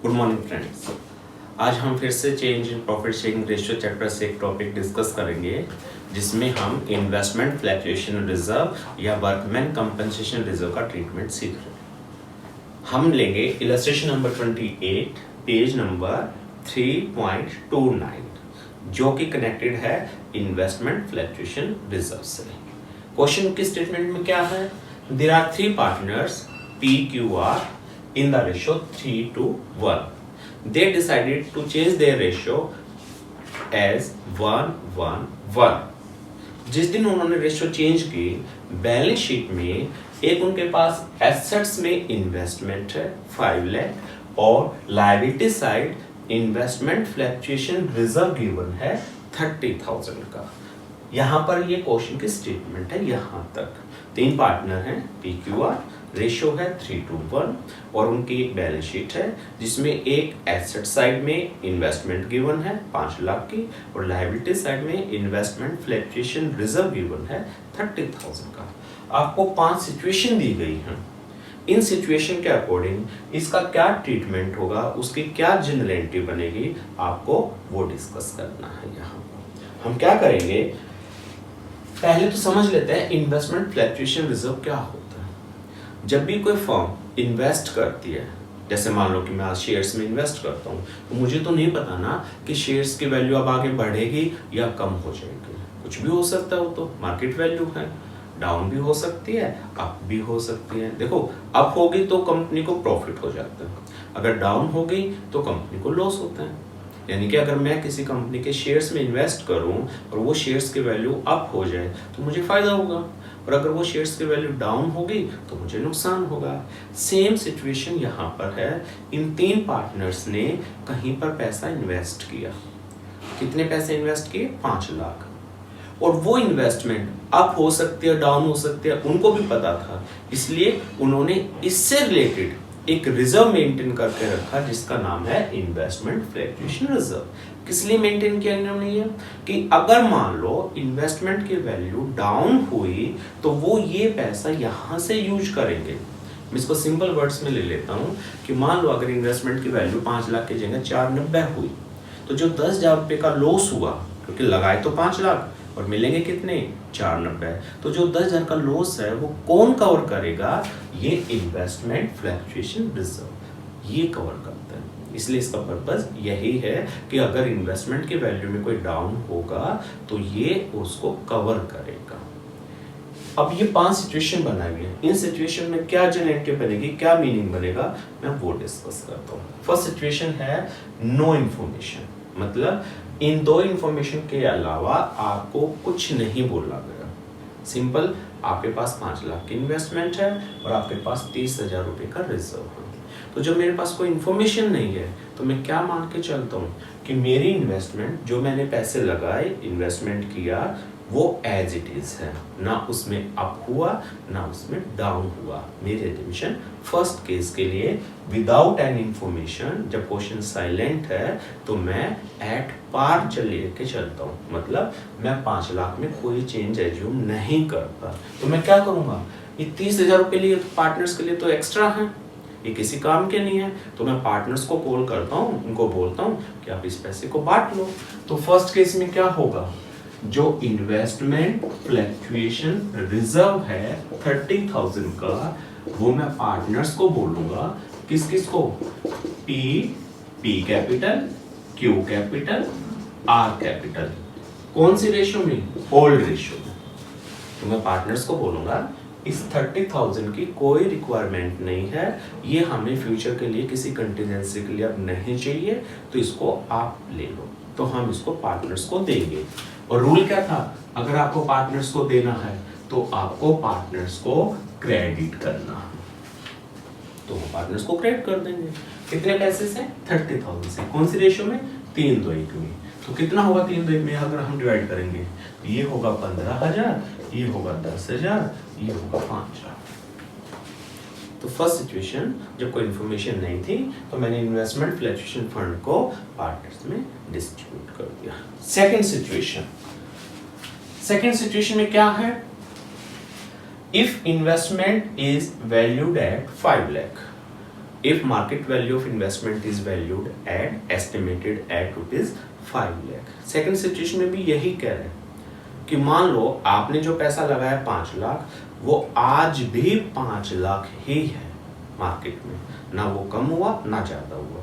Good morning friends. आज हम फिर से change in profit sharing ratio chapter से एक टॉपिक डिस्कस करेंगे जिसमें हम इन्वेस्टमेंट फ्लक्चुएशन रिजर्व या वर्कमैन कंपनसेशन रिजर्व का ट्रीटमेंट सीख रहे हैं। हम लेंगे इलस्ट्रेशन नंबर 28 पेज नंबर 3.29 जो कि कनेक्टेड है इन्वेस्टमेंट फ्लक्चुएशन रिजर्व से। क्वेश्चन की स्टेटमेंट में क्या है? There are 3 partners PQR in the ratio 3:1. They decided to change their ratio as 1:1:1. जिस दिन उन्होंने रेशियो चेंज की, बैलेंस शीट में एक उनके पास एसेट्स में इन्वेस्टमेंट है 5 लाख और liability side investment fluctuation reserve given है 30,000 का। यहाँ पर ये क्वेश्चन की स्टेटमेंट है। यहाँ तक 3 पार्टनर हैं PQR, रेशियो है 3:1 और उनकी एक बैलेंस शीट है जिसमें एक एसेट साइड में इन्वेस्टमेंट गिवन है 5 लाख की और लायबिलिटी साइड में इन्वेस्टमेंट फ्लक्चुएशन रिजर्व गिवन है 30,000 का। आपको 5 सिचुएशन दी गई हैं। इन सिचुएशन के अकॉर्डिंग इसका क्या ट्रीटमेंट होगा, उसकी क्या जनरलिटी बनेगी, आपको वो डिस्कस करना है। यहाँ हम क्या करेंगे, पहले तो समझ लेते हैं इन्वेस्टमेंट फ्लक्चुएशन रिजर्व क्या होता है। जब भी कोई फर्म इन्वेस्ट करती है, जैसे मान लो कि मैं आज शेयर्स में इन्वेस्ट करता हूँ, तो मुझे तो नहीं पता ना कि शेयर्स की वैल्यू अब आगे बढ़ेगी या कम हो जाएगी। कुछ भी हो सकता है, वो तो मार्केट वैल्यू है, डाउन भी हो सकती है, अप भी हो सकती है। देखो, अप होगी तो कंपनी को प्रॉफिट हो जाता है, अगर डाउन हो गई तो कंपनी को लॉस होता है। यानी कि अगर मैं किसी कंपनी के शेयर्स में इन्वेस्ट करूं और वो शेयर्स की वैल्यू अप हो जाए तो मुझे फायदा होगा, और अगर वो शेयर्स की वैल्यू डाउन होगी तो मुझे नुकसान होगा। सेम सिचुएशन यहाँ पर है। इन 3 पार्टनर्स ने कहीं पर पैसा इन्वेस्ट किया। कितने पैसे इन्वेस्ट किए? 5 लाख। और वो इन्वेस्टमेंट अप हो सकती है, डाउन हो सकती है, उनको भी पता था, इसलिए उन्होंने इससे रिलेटेड एक रिजर्व मेंटेन करके रखा जिसका नाम है इन्वेस्टमेंट फ्लक्चुएशन रिजर्व। किस लिए मेंटेन किया इन्होंने ये कि अगर मान लो इन्वेस्टमेंट की वैल्यू डाउन हुई तो वो ये पैसा यहां से यूज करेंगे। मैं इसको सिंपल वर्ड्स में ले लेता हूं कि मान लो अगर इन्वेस्टमेंट की वैल्यू 5 लाख की जगह 490 हुई तो जो 10,000 रुपए का लॉस हुआ, क्योंकि लगाए तो 5 लाख और मिलेंगे कितने? 490। तो जो 10,000 का लॉस है वो कौन कवर करेगा? ये इन्वेस्टमेंट फ्लक्चुएशन रिजर्व ये कवर करता है। इसलिए इसका पर्पस यही है कि अगर इन्वेस्टमेंट की वैल्यू में कोई डाउन होगा तो ये उसको कवर करेगा। अब ये 5 सिचुएशन बनाई है। इन सिचुएशन में क्या जनरेटिव बनेगी, क्या मीनिंग बनेगा, मैं वो डिस्कस करता हूँ। फर्स्ट सिचुएशन है नो इन्फॉर्मेशन, मतलब इन 2 इन्फॉर्मेशन के अलावा आपको कुछ नहीं बोला गया। सिंपल, आपके पास 5 लाख की इन्वेस्टमेंट है और आपके पास 30,000 रुपए का रिजर्व है। तो जब मेरे पास कोई इन्फॉर्मेशन नहीं है तो मैं क्या मान के चलता हूँ कि मेरी इन्वेस्टमेंट, जो मैंने पैसे लगाए, इन्वेस्टमेंट किया, वो एज इट इज है, ना उसमें अप हुआ ना उसमें डाउन हुआ। मेरी एडमिशन फर्स्ट केस के लिए विदाउट एन इंफॉर्मेशन, जब क्वेश्चन साइलेंट है तो मैं एट पार लेके चलता हूँ, मतलब मैं 5 लाख में कोई चेंज एज्यूम नहीं करता। तो मैं क्या करूँगा, ये 30,000 रुपये लिए पार्टनर्स के लिए तो एक्स्ट्रा है, ये किसी काम के नहीं है, तो मैं पार्टनर्स को कॉल करता हूँ, उनको बोलता हूँ कि आप इस पैसे को बांट लो। तो फर्स्ट केस में क्या होगा, जो इन्वेस्टमेंट फ्लक्चुएशन रिजर्व है 30,000 का, वो मैं पार्टनर्स को बोलूंगा। किस किस को? P capital, Q capital, R capital. कौन सी रेशियो में? ओल्ड रेशियो में। तो मैं पार्टनर्स को बोलूंगा इस 30,000 की कोई रिक्वायरमेंट नहीं है, ये हमें फ्यूचर के लिए किसी कंटीजेंसी के लिए अब नहीं चाहिए, तो इसको आप ले लो। तो हम इसको पार्टनर्स को देंगे। और रूल क्या था, अगर आपको पार्टनर्स को देना है तो आपको पार्टनर्स को क्रेडिट करना है, तो हम पार्टनर्स को क्रेडिट कर देंगे। कितने पैसे से? 30,000 से। कौन सी रेशियो में? 3:1 में। तो कितना होगा 3:1 में अगर हम डिवाइड करेंगे? तो ये होगा 15,000, ये होगा 10,000, ये होगा 5,000। तो फर्स्ट सिचुएशन, जब कोई इन्फॉर्मेशन नहीं थी तो मैंने इन्वेस्टमेंट फ्लक्चुएशन फंड को पार्टनर्स में डिस्ट्रीब्यूट कर दिया। सेकंड सिचुएशन में क्या है, if investment is valued at 5 lakh, if market value of investment is valued at estimated at ₹5 lakh. Second situation में भी यही कह रहे हैं कि मान लो आपने जो पैसा लगाया 5 लाख, वो आज भी 5 लाख ही है मार्केट में, ना वो कम हुआ ना ज्यादा हुआ।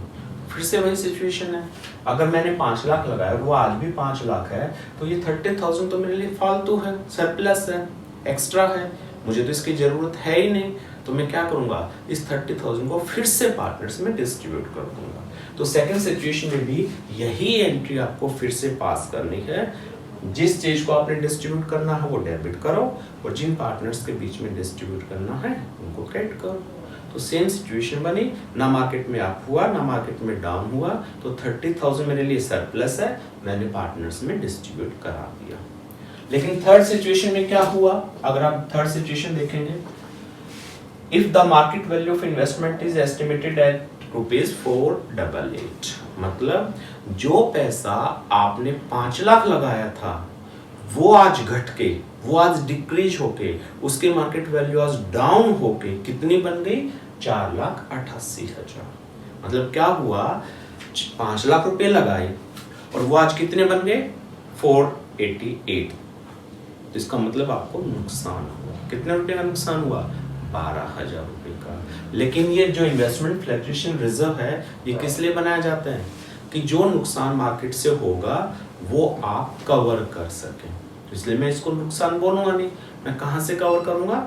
फिर से वही सिचुएशन है, अगर मैंने 5 लाख लगाया वो आज भी 5 लाख है, तो ये 30,000 तो मेरे लिए फालतू है, सरप्लस है, एक्स्ट्रा है, मुझे तो इसकी जरूरत है ही नहीं। तो मैं क्या करूंगा, इस 30,000 को फिर से पार्टनर्स में डिस्ट्रीब्यूट कर दूंगा। तो सेकंड सिचुएशन में भी यही एंट्री आपको फिर से पास करनी है। जिस चीज को आपने डिस्ट्रीब्यूट करना है वो डेबिट करो, और जिन पार्टनर्स के बीच में डिस्ट्रीब्यूट करना है उनको क्रेडिट करो। तो सेम सिचुएशन बनी, ना मार्केट में अप हुआ ना मार्केट में डाउन हुआ, तो 30,000 मेरे लिए सरप्लस है, मैंने पार्टनर्स में डिस्ट्रीब्यूट करा दिया। लेकिन थर्ड सिचुएशन में क्या हुआ, अगर आप थर्ड सिचुएशन देखेंगे, if the market value of investment is estimated at ₹488, मतलब जो पैसा आपने 5 लाख लगाया था वो आज घट के, वो आज डिक्रीज होके, उसके मार्केट वैल्यू आज डाउन होके कितनी बन गई, 4,88,000। मतलब क्या हुआ, 5 लाख रुपए लगाए और वो आज कितने बन गए, 488। तो इसका मतलब आपको नुकसान हुआ, कितने रुपए का नुकसान हुआ, 12,000 रुपए का। लेकिन ये जो इन्वेस्टमेंट फ्लक्चुएशन रिजर्व है, ये किस लिए बनाया जाता है, कि जो नुकसान मार्केट से होगा वो आप कवर कर सकें। तो इसलिए मैं इसको नुकसान बोलूंगा नहीं, मैं कहां से कवर करूंगा,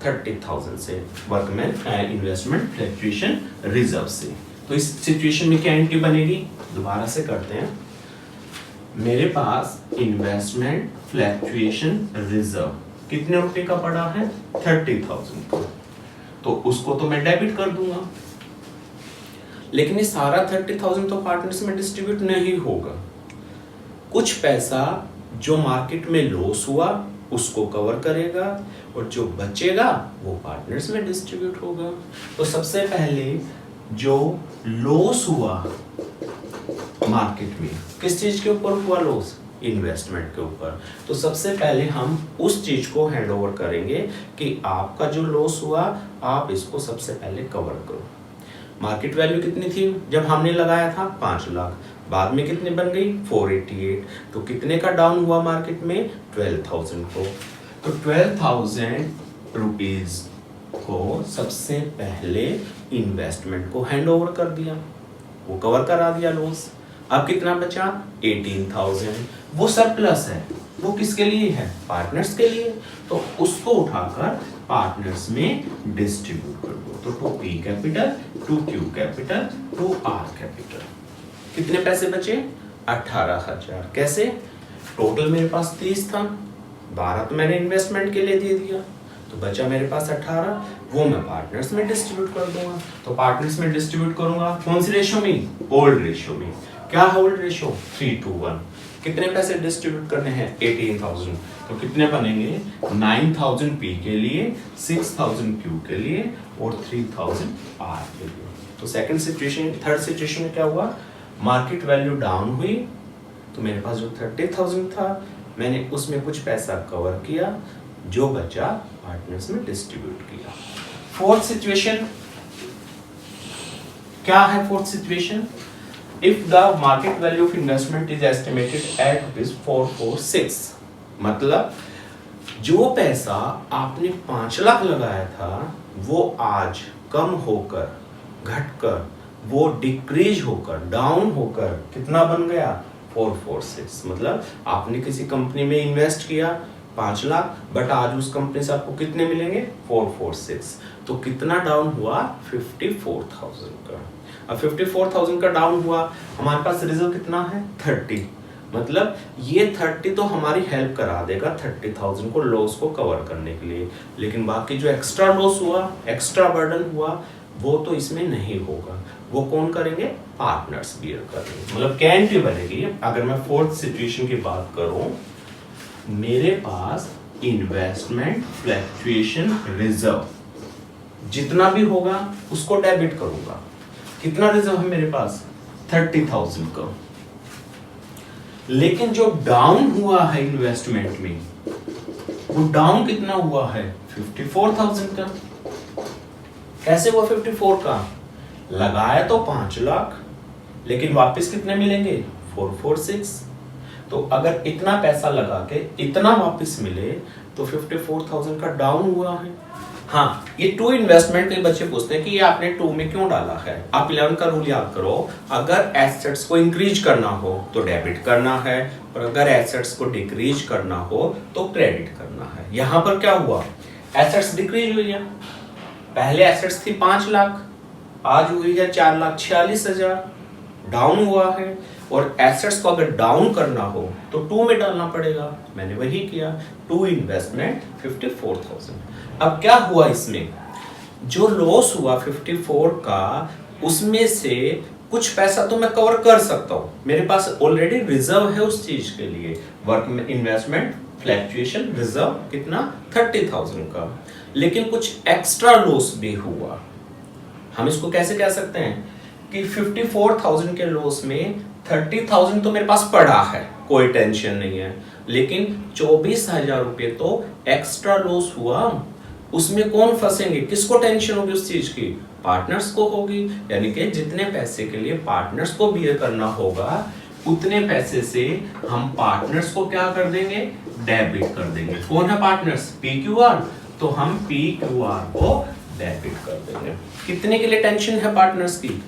30,000 से, वर्कमैन इन्वेस्टमेंट फ्लक्चुएशन रिजर्व से। तो इस सिचुएशन में क्या एंट्री बनेगी, दोबारा से करते हैं। मेरे पास इन्वेस्टमेंट फ्लक्चुएशन रिजर्व कितने रुपए का पड़ा है, 30,000 का, तो उसको तो मैं डेबिट कर दूंगा। लेकिन ये सारा 30,000 तो पार्टनर्स में डिस्ट्रीब्यूट नहीं होगा। कुछ पैसा जो मार्केट में लॉस हुआ उसको कवर करेगा, और जो बचेगा वो पार्टनर्स में डिस्ट्रीब्यूट होगा। तो सबसे पहले जो लॉस हुआ मार्केट में, किस चीज के ऊपर हुआ लॉस, इन्वेस्टमेंट के ऊपर, तो सबसे पहले हम उस चीज को हैंड ओवर करेंगे कि आपका जो लॉस हुआ आप इसको सबसे पहले कवर करो। मार्केट वैल्यू कितनी थी जब हमने लगाया था, 5 लाख, बाद में कितने बन गई, 488, तो कितने का डाउन हुआ मार्केट में, 12,000 को। तो 12,000 रुपीज को सबसे पहले इन्वेस्टमेंट को हैंड ओवर कर दिया, वो कवर करा दिया लॉस। अब कितना बचा, 18,000, वो सरप्लस है, वो किसके लिए है, पार्टनर्स के लिए, तो उसको उठाकर पार्टनर्स में डिस्ट्रीब्यूट कर दो। तो to P capital, to Q capital, to R capital, कितने पैसे बचे, 18,000। कैसे, टोटल मेरे पास 30 था, 12 तो मैंने इन्वेस्टमेंट के लिए दे दिया, तो बचा मेरे पास 18, वो मैं पार्टनर्स में डिस्ट्रीब्यूट कर दूंगा। तो पार्टनर्स में डिस्ट्रीब्यूट करूंगा कौन सी रेशियो में, ओल्ड रेशियो में। क्या है ओल्ड रेशियो, 3:1। कितने पैसे डिस्ट्रीब्यूट करने हैं, 18,000, तो कितने बनेंगे, 9,000 पी के लिए, 6,000 क्यू के लिए और 3,000 आर के लिए। तो सेकंड सिचुएशन, थर्ड सिचुएशन में क्या हुआ, मार्केट वैल्यू डाउन हुई, तो मेरे पास जो 30,000 था मैंने उसमें कुछ पैसा कवर किया, जो बचा पार्टनर्स में डिस्ट्रीब्यूट किया। फोर्थ सिचुएशन क्या है, fourth situation, if the market value of investment is estimated at ₹446, मतलब जो पैसा आपने 5 लाख लगाया था वो आज कम होकर, घटकर, वो डिक्रीज होकर, डाउन होकर कितना बन गया, 446। मतलब आपने किसी कंपनी में इन्वेस्ट किया 5 लाख, बट आज उस कंपनी से आपको कितने मिलेंगे, 446, तो कितना डाउन हुआ, 54,000 का। अब 54,000 का डाउन हुआ, हमारे पास रिजर्व कितना है, 30, मतलब ये 30 तो हमारी हेल्प करा देगा 30,000 को लॉस को कवर करने के लिए, लेकिन बाकी जो एक्स्ट्रा लॉस हुआ, एक्स्ट्रा बर्डन हुआ, वो तो इसमें नहीं होगा, वो कौन करेंगे, पार्टनर्स बियर करेंगे। मतलब क्या एंट्री बनेगी, अगर मैं फोर्थ सिचुएशन की बात करूं, मेरे पास इन्वेस्टमेंट फ्लक्चुएशन रिजर्व जितना भी होगा उसको डेबिट करूंगा। कितना रिजर्व है मेरे पास, 30,000 का, लेकिन जो डाउन हुआ है इन्वेस्टमेंट में, वो डाउन कितना हुआ है, 54,000 का। कैसे हुआ 54 का, लगाया तो 5 लाख, लेकिन वापस कितने मिलेंगे? 446। तो अगर इतना पैसा लगा के इतना वापस मिले तो 54,000 का डाउन हुआ है। हाँ, ये टू इन्वेस्टमेंट के बच्चे पूछते हैं कि ये आपने टू में क्यों डाला है। आप 11 का रूल याद करो, अगर एसेट्स को इंक्रीज करना हो तो डेबिट करना है, और अगर एसेट्स को डिक्रीज करना हो तो क्रेडिट करना है। यहां पर क्या हुआ? एसेट्स डिक्रीज हुई है। पहले एसेट्स थी 5 लाख, आज हुई है 4,46,000, डाउन हुआ है। और एसेट्स को अगर डाउन करना हो तो 2 में डालना पड़ेगा, मैंने वही किया। To investment 54,000। अब क्या हुआ इसमें? जो लॉस हुआ 54 का, उसमें से कुछ पैसा तो मैं कवर कर सकता हूं, मेरे पास ऑलरेडी रिजर्व है उस चीज के लिए। वर्क में इन्वेस्टमेंट फ्लक्चुएशन रिजर्व कितना? 30,000 का। लेकिन कुछ एक्स्ट्रा लॉस भी हुआ। हम इसको कैसे कह सकते हैं कि 54,000 के लॉस में 30,000 तो मेरे पास पड़ा है, कोई टेंशन नहीं है, लेकिन 24,000 रुपए तो एक्स्ट्रा लॉस हुआ। उसमें कौन फंसेंगे? किसको टेंशन होगी उस चीज की? पार्टनर्स को होगी। यानी कि जितने पैसे के लिए पार्टनर्स को बियर करना होगा, उतने पैसे से हम पार्टनर्स को क्या कर देंगे? डेबिट कर देंगे। कौन है पार्टनर्स? PQR। तो हम PQR को डेबिट कर देंगे। कितने के लिए टेंशन है पार्टनर्स की?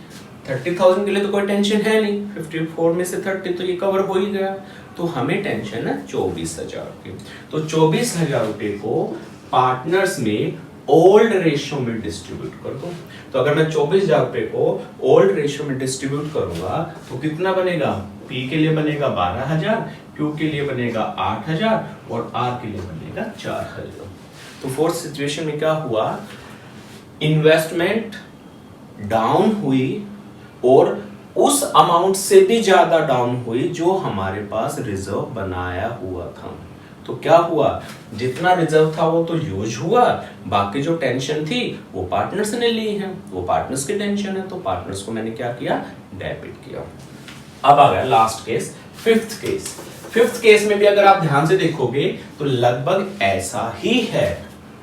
30,000 के लिए तो कोई टेंशन है नहीं, 54 में से 30 तो ये कवर हो ही गया। तो हमें टेंशन है 24,000 की। तो 24,000 रुपए को पार्टनर्स में ओल्ड रेशियो में डिस्ट्रीब्यूट कर दो। तो अगर मैं 24,000 रुपए को ओल्ड रेशियो में डिस्ट्रीब्यूट करूंगा तो कितना बनेगा? P के लिए बनेगा 12,000, Q के लिए बनेगा 8,000 और R के लिए बनेगा 4,000। तो फोर्थ सिचुएशन में क्या हुआ? इन्वेस्टमेंट डाउन हुई और उस अमाउंट से भी ज्यादा डाउन हुई जो हमारे पास रिजर्व बनाया हुआ था। तो क्या हुआ? जितना रिजर्व था वो तो यूज हुआ, बाकी जो टेंशन थी वो पार्टनर्स ने ली है, वो पार्टनर्स की टेंशन है, तो पार्टनर्स को मैंने क्या किया? डेबिट किया। अब आ गया last case, fifth case. Fifth case में भी अगर आप ध्यान से देखोगे तो लगभग ऐसा ही है।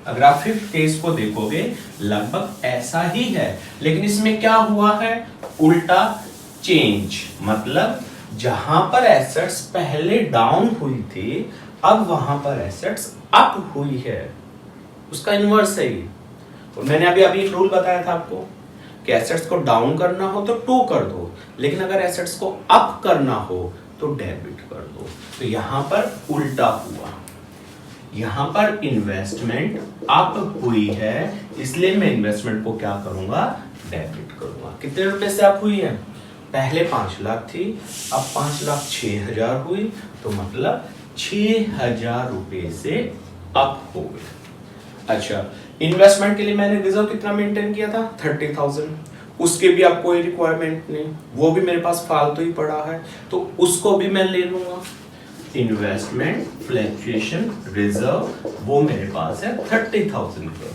अगर आप फिफ्थ केस को देखोगे लगभग ऐसा ही है, लेकिन इसमें क्या हुआ है? उल्टा चेंज। मतलब जहां पर एसेट्स पहले डाउन हुई थी, अब वहां पर एसेट्स अप हुई है, उसका इनवर्स है ये। और मैंने अभी एक रूल बताया था आपको कि एसेट्स को डाउन करना हो तो 2 कर दो, लेकिन अगर एसेट्स को अप करना हो तो डेबिट कर दो। तो यहां पर उल्टा हुआ, यहां पर इन्वेस्टमेंट अप हुई है, इसलिए मैं इन्वेस्टमेंट को क्या करूंगा? डेबिट करूंगा। कितने रुपए से अप हुई है? पहले 5 लाख थी, अब 5,06,000 हुई, तो मतलब 6,000 रुपए से अप हो गए। अच्छा, इन्वेस्टमेंट के लिए मैंने रिजर्व कितना मेंटेन किया था? 30,000। उसके भी अब कोई रिक्वायरमेंट नहीं, वो भी मेरे पास फालतू ही पड़ा है, तो उसको भी मैं ले लूंगा। इन्वेस्टमेंट फ्लक्चुएशन रिजर्व वो मेरे पास है 30,000 का।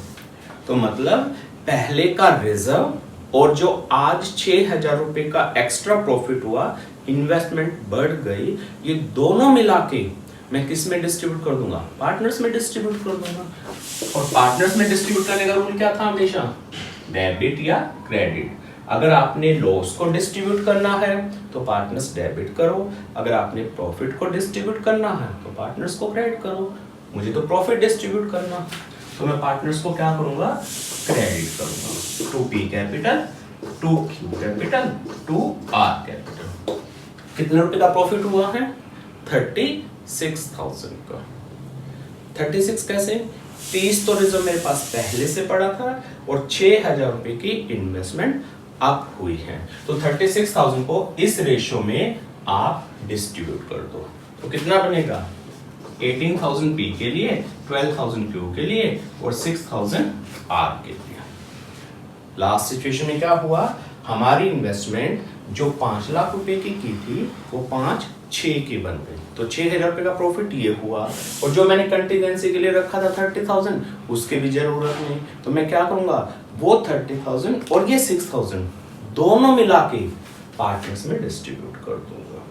तो मतलब पहले का रिजर्व और जो आज 6,000 रुपए का एक्स्ट्रा प्रॉफिट हुआ, इन्वेस्टमेंट बढ़ गई, ये दोनों मिला के मैं किस में डिस्ट्रीब्यूट कर दूंगा? पार्टनर्स में डिस्ट्रीब्यूट कर दूंगा। और पार्टनर्स में डिस्ट्रीब्यूट करने का रूल क्या था हमेशा? डेबिट या क्रेडिट। अगर आपने लॉस को डिस्ट्रीब्यूट करना है तो पार्टनर्स डेबिट करो, अगर आपने प्रॉफिट को डिस्ट्रीब्यूट करना है तो पार्टनर्स को क्रेडिट करो। मुझे तो प्रॉफिट डिस्ट्रीब्यूट करना, तो मैं पार्टनर्स को क्या करूंगा? क्रेडिट करूंगा। 2P capital, 2Q capital, 2R capital. कितने रुपए का प्रॉफिट हुआ है? 36,000 का। 36 कैसे? 30 तो रिजर्व मेरे पास पहले से पड़ा था और 6,000 रुपए की इन्वेस्टमेंट अप हुई है, तो 36,000 को इस रेशियो में आप डिस्ट्रीब्यूट कर दो। तो कितना बनेगा? 18,000 P के लिए, 12,000 Q के लिए और 6,000 R के लिए। लास्ट सिचुएशन में क्या हुआ? हमारी इन्वेस्टमेंट जो 5 लाख रुपए की थी वो 5,6 की बन गई, तो 6,000 रुपए का प्रॉफिट ये हुआ। और जो मैंने कंटीजेंसी के लिए रखा था 30,000, उसके भी जरूरत नहीं, तो मैं क्या करूंगा? वो 30,000 और ये 6,000 दोनों मिला के पार्टनर्स में डिस्ट्रीब्यूट कर दूंगा।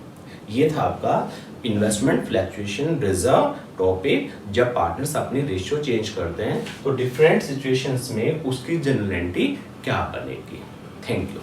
ये था आपका इन्वेस्टमेंट फ्लक्चुएशन रिजर्व टॉपिक। जब पार्टनर्स अपनी रेशियो चेंज करते हैं तो डिफरेंट सिचुएशंस में उसकी जनरलिटी क्या बनेगी। Thank you.